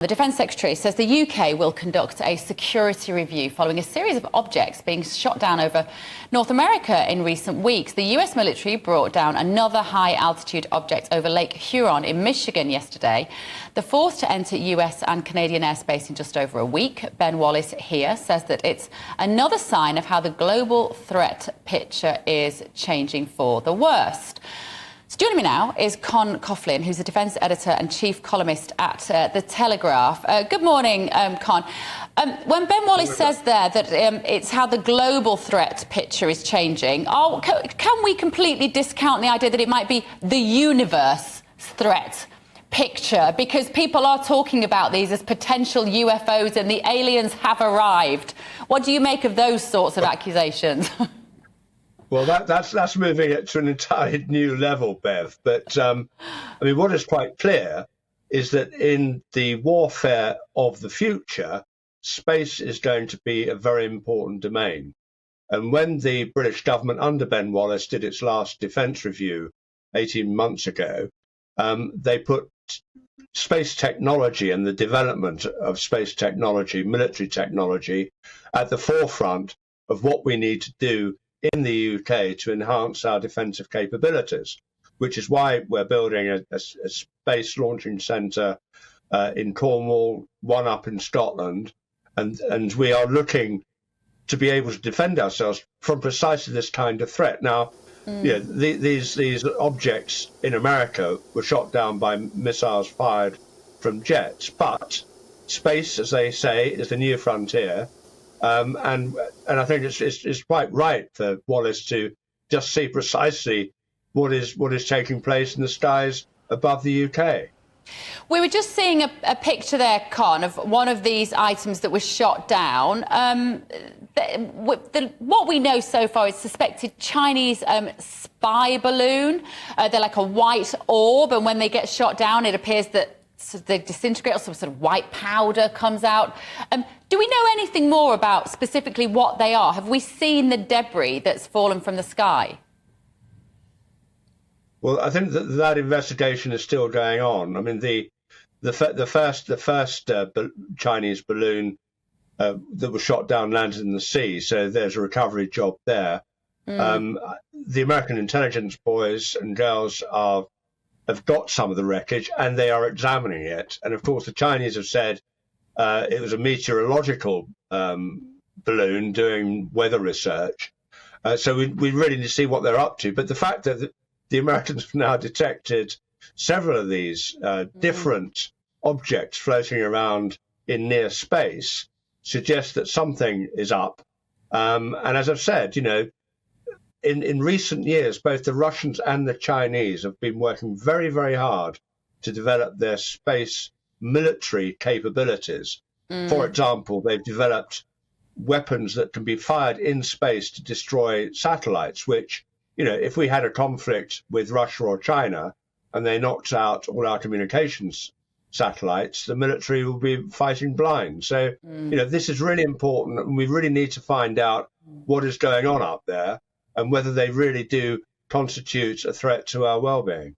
The Defence Secretary says the UK will conduct a security review following a series of objects being shot down over North America in recent weeks. The US military brought down another high-altitude object over Lake Huron in Michigan yesterday, the fourth to enter US and Canadian airspace in just over a week. Ben Wallace here says that it's another sign of how the global threat picture is changing for the worst. So joining me now is Coughlin, who's a defence editor and chief columnist at the Telegraph. Good morning, Con. When Ben Wallace says there that it's how the global threat picture is changing, can we completely discount the idea that it might be the universe threat picture? Because people are talking about these as potential UFOs and the aliens have arrived. What do you make of those sorts of accusations? Well, that's moving it to an entirely new level, Bev. But, I mean, what is quite clear is that in the warfare of the future, space is going to be a very important domain. And when the British government under Ben Wallace did its last defence review 18 months ago, they put space technology and the development of space technology, military technology, at the forefront of what we need to do in the UK to enhance our defensive capabilities, which is why we're building a space launching centre in Cornwall, one up in Scotland, and we are looking to be able to defend ourselves from precisely this kind of threat. Now, these objects in America were shot down by missiles fired from jets, but space, as they say, is the new frontier. And I think it's quite right for Wallace to just see precisely what is taking place in the skies above the UK. We were just seeing a picture there, Con, of one of these items that was shot down. What we know so far is suspected Chinese spy balloon. They're like a white orb, and when they get shot down, it appears that they disintegrate or some sort of white powder comes out. Do we know anything more about specifically what they are? Have we seen the debris that's fallen from the sky? Well, I think that investigation is still going on. I mean, the first Chinese balloon that was shot down landed in the sea, so there's a recovery job there. The American intelligence boys and girls have got some of the wreckage and they are examining it. And of course, the Chinese have said it was a meteorological balloon doing weather research. So we really need to see what they're up to. But the fact that the Americans have now detected several of these different objects floating around in near space suggests that something is up. And as I've said, in recent years, both the Russians and the Chinese have been working very, very hard to develop their space military capabilities. For example, they've developed weapons that can be fired in space to destroy satellites, which, if we had a conflict with Russia or China and they knocked out all our communications satellites, the military will be fighting blind. So, this is really important, and we really need to find out what is going on up there and whether they really do constitute a threat to our well-being.